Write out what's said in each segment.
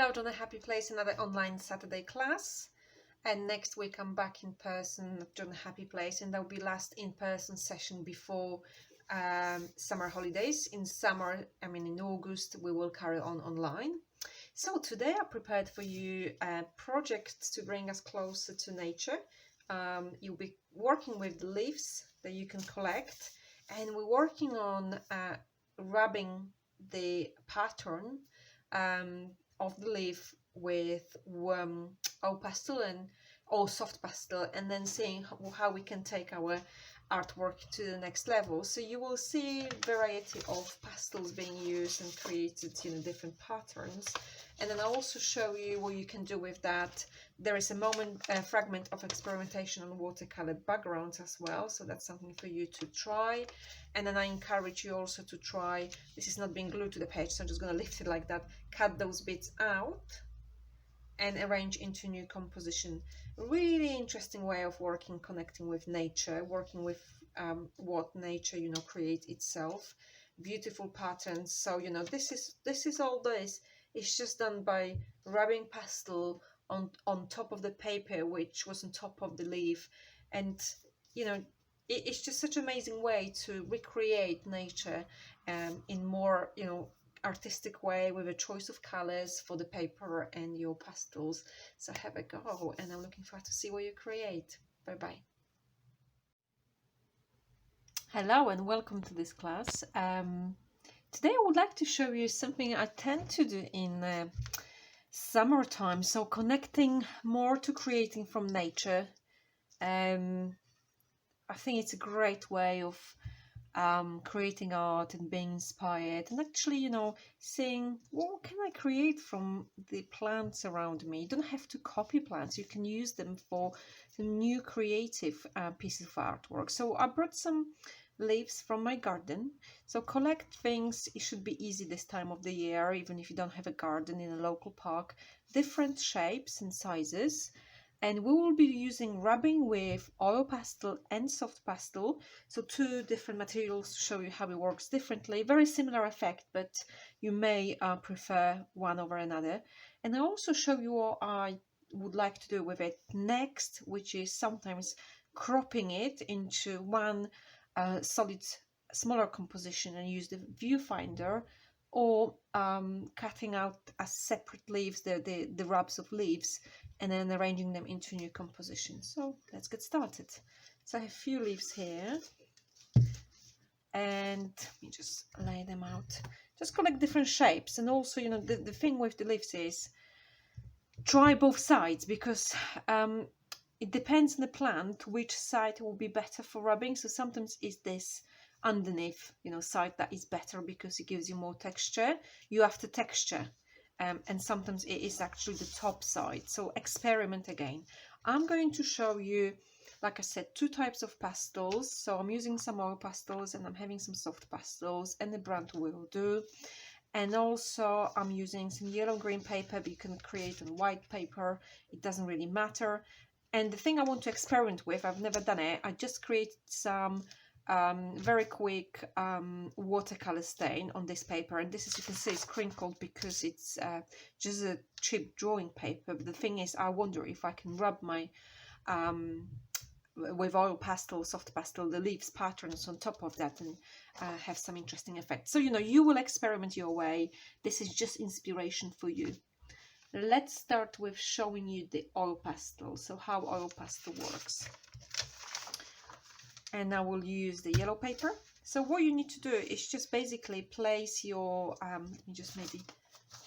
Hello, John, a happy place, another online Saturday class. And next week I'm back in person at John Happy Place, and that will be last in-person session before summer holidays. In summer, in August, we will carry on online. So today I prepared for you a project to bring us closer to nature. You'll be working with the leaves that you can collect, and we're working on rubbing the pattern of the leaf with oil pastel or soft pastel, and then seeing how we can take our artwork to the next level. So you will see variety of pastels being used and created in different patterns, and then I'll also show you what you can do with that. There is a fragment of experimentation on watercolor backgrounds as well, so that's something for you to try. And then I encourage you also to try, this is not being glued to the page, so I'm just going to lift it like that, cut those bits out and arrange into new composition. Really interesting way of working, connecting with nature, working with what nature creates itself. Beautiful patterns. So this is all this. It's just done by rubbing pastel on top of the paper, which was on top of the leaf, and it's just such an amazing way to recreate nature in more artistic way, with a choice of colors for the paper and your pastels. So have a go, and I'm looking forward to see what you create. Bye bye. Hello and welcome to this class. Today I would like to show you something I tend to do in summertime, so connecting more to creating from nature. I think it's a great way of creating art and being inspired, and actually seeing what can I create from the plants around me. You don't have to copy plants, you can use them for some new creative pieces of artwork. So I brought some leaves from my garden. So collect things. It should be easy this time of the year, even if you don't have a garden in a local park. Different shapes and sizes. And we will be using rubbing with oil pastel and soft pastel, so two different materials to show you how it works differently. Very similar effect, but you may prefer one over another. And I also show you what I would like to do with it next, which is sometimes cropping it into one solid smaller composition and use the viewfinder, or cutting out as separate leaves, the rubs of leaves, and then arranging them into new compositions. So let's get started. So I have a few leaves here, and let me just lay them out. Just collect different shapes, and also the thing with the leaves is try both sides, because it depends on the plant which side will be better for rubbing. So sometimes it's this underneath side that is better because it gives you more texture. You have the texture. And sometimes it is actually the top side. So experiment again. I'm going to show you, like I said, two types of pastels. So I'm using some oil pastels, and I'm having some soft pastels, and the brand will do. And also I'm using some yellow green paper, but you can create on white paper. It doesn't really matter. And the thing I want to experiment with, I've never done it, I just created some very quick watercolor stain on this paper, and this, as you can see, is crinkled because it's just a cheap drawing paper. But the thing is, I wonder if I can rub my with oil pastel, soft pastel, the leaves patterns on top of that, and have some interesting effects. So you will experiment your way. This is just inspiration for you. Let's start with showing you the oil pastel, so how oil pastel works. And I will use the yellow paper. So what you need to do is just basically place your, let me just maybe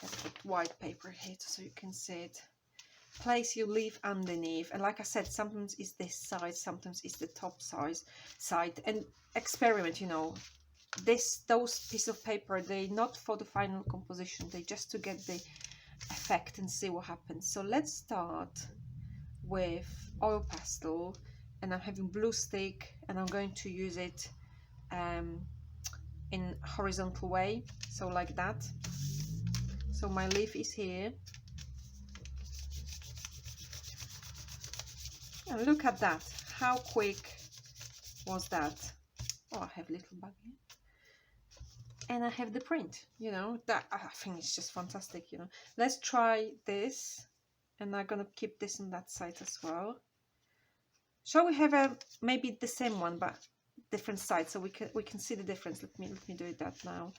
have put white paper here so you can see it. Place your leaf underneath, and like I said, sometimes it's this side, sometimes it's the top side, and experiment. Those pieces of paper, they're not for the final composition, they just to get the effect and see what happens. So let's start with oil pastel, and I'm having blue stick, and I'm going to use it in horizontal way, so like that. So my leaf is here, and look at that, how quick was that. Oh, I have a little bug here. and I have the print, you know, that I think it's just fantastic, you know. Let's try this, and I'm gonna keep this on that side as well. Shall we have a maybe the same one but different sides so we can see the difference? Let me do it that now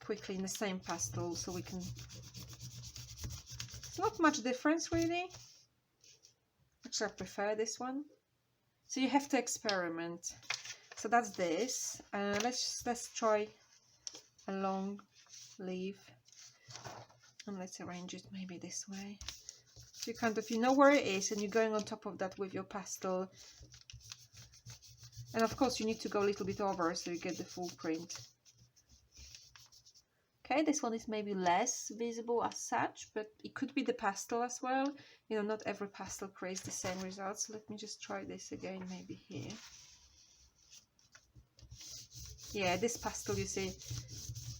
quickly in the same pastel so we can. It's not much difference really. Actually, I prefer this one. So you have to experiment. So that's this. Let's try a long leaf, and let's arrange it maybe this way. So you kind of, you know where it is, and you're going on top of that with your pastel. And of course you need to go a little bit over so you get the full print. Okay, this one is maybe less visible as such, but it could be the pastel as well. You know, not every pastel creates the same results. So let me just try this again, maybe here. Yeah, this pastel, you see,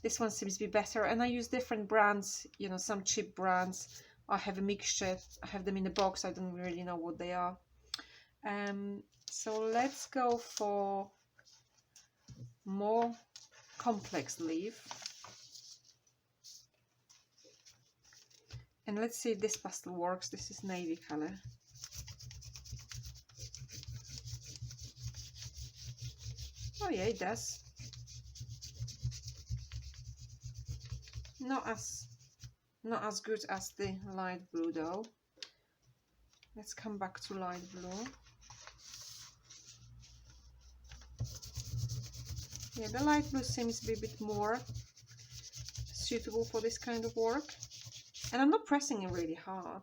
this one seems to be better. And I use different brands, you know, some cheap brands. I have a mixture. I have them in a box. I don't really know what they are. So let's go for more complex leaf. And let's see if this pastel works. This is navy color. Oh yeah, it does. Not as good as the light blue though. Let's come back to light blue. Yeah, the light blue seems to be a bit more suitable for this kind of work. And I'm not pressing it really hard.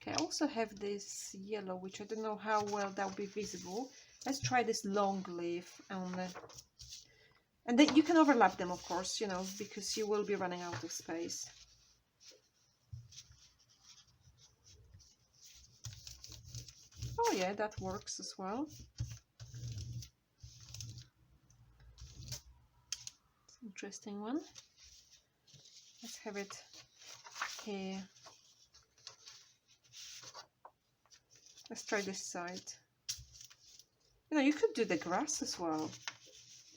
Okay, I also have this yellow, which I don't know how well that will be visible. Let's try this long leaf on the... And then you can overlap them, of course, you know, because you will be running out of space. Oh yeah, that works as well. It's an interesting one. Let's have it here. Let's try this side. You know, you could do the grass as well.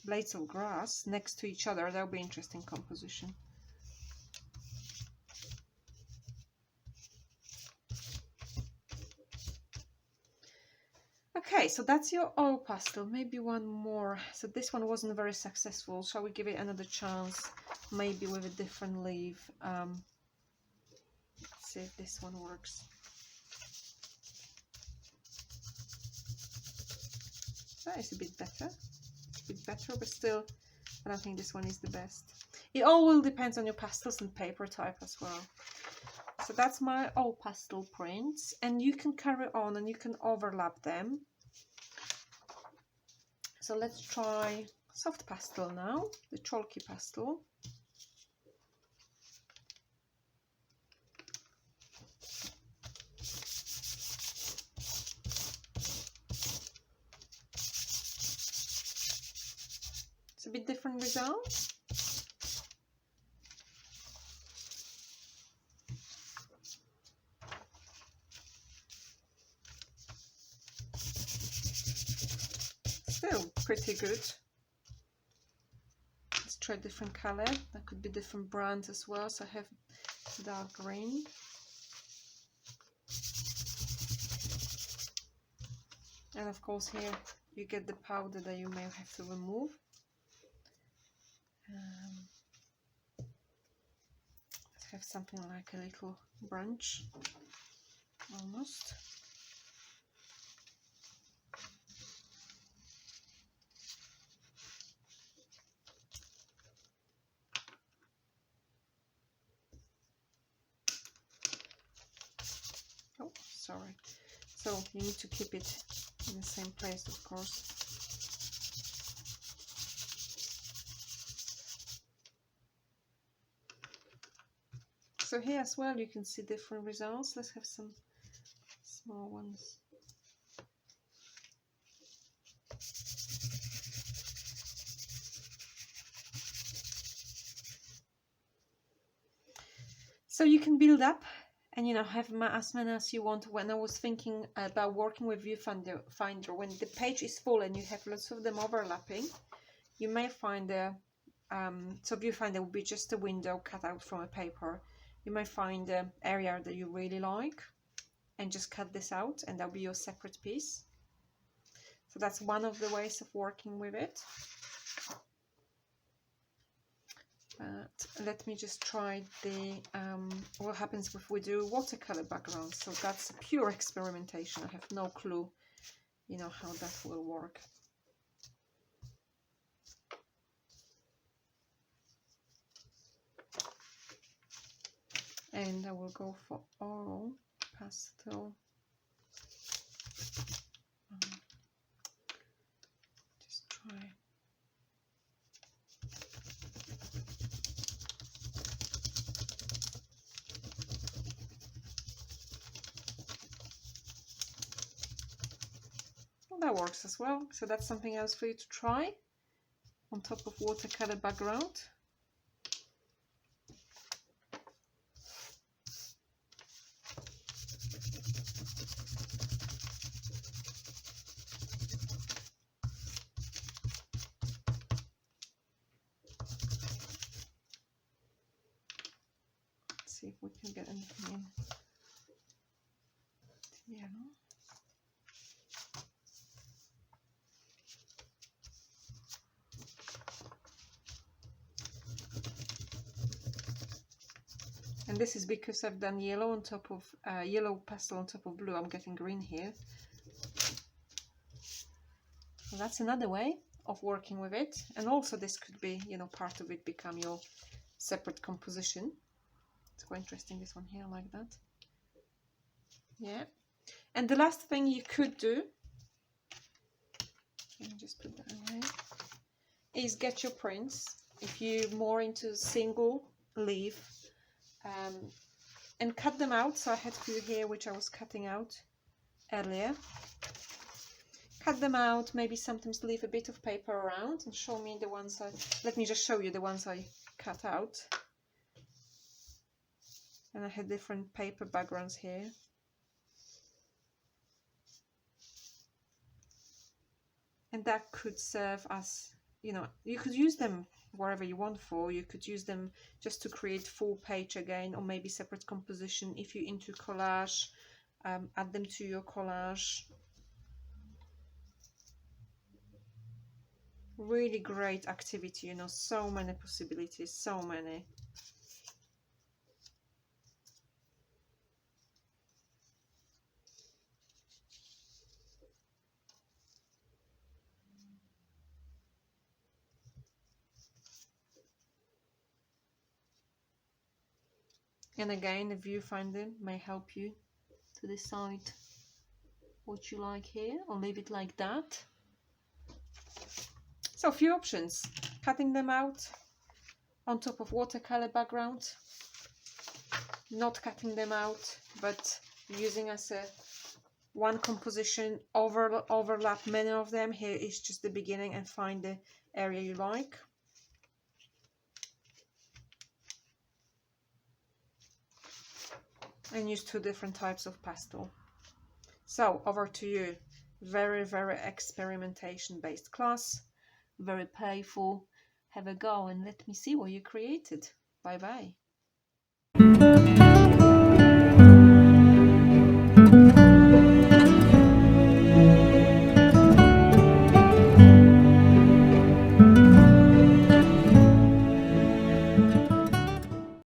Blades of grass next to each other. That would be an interesting composition. Okay, so that's your oil pastel. Maybe one more. So this one wasn't very successful. Shall we give it another chance? Maybe with a different leaf. Let's see if this one works. That is a bit better. A bit better, but still, I don't think this one is the best. It all will depend on your pastels and paper type as well. So that's my old pastel prints, and you can carry on and you can overlap them. So let's try soft pastel now, the chalky pastel. It's a bit different result. Still pretty good. Let's try different color. That could be different brands as well. So I have dark green. And of course here you get the powder that you may have to remove. Let's have something like a little branch, almost. Oh, sorry. So you need to keep it in the same place, of course. So here as well you can see different results. Let's have some small ones. So you can build up And have as many as you want. When I was thinking about working with Viewfinder, when the page is full and you have lots of them overlapping, you may find so Viewfinder will be just a window cut out from a paper. You may find an area that you really like and just cut this out, and that'll be your separate piece. So that's one of the ways of working with it. But let me just try the what happens if we do watercolor background. So that's pure experimentation. I have no clue, how that will work. And I will go for all pastel. Just try. Well, that works as well. So that's something else for you to try on top of watercolor background. See if we can get anything in. Yeah. And this is because I've done yellow on top of yellow pastel on top of blue. I'm getting green here. So that's another way of working with it. And also this could be, part of it become your separate composition. It's quite interesting, this one here, like that. Yeah. And the last thing you could do, let me just put that away, is get your prints. If you're more into single leaf, and cut them out. So I had a few here which I was cutting out earlier. Cut them out, maybe sometimes leave a bit of paper around and show me the ones let me just show you the ones I cut out. And I had different paper backgrounds here. And that could serve as, you could use them wherever you want for. You could use them just to create full page again, or maybe separate composition. If you're into collage, add them to your collage. Really great activity, so many possibilities, so many. And again, the viewfinder may help you to decide what you like here, or leave it like that. So a few options: cutting them out on top of watercolor background, not cutting them out but using as a one composition, overlap many of them. Here is just the beginning and find the area you like. And use two different types of pastel. So over to you. Very, very experimentation based class, very playful. Have a go and let me see what you created. Bye bye.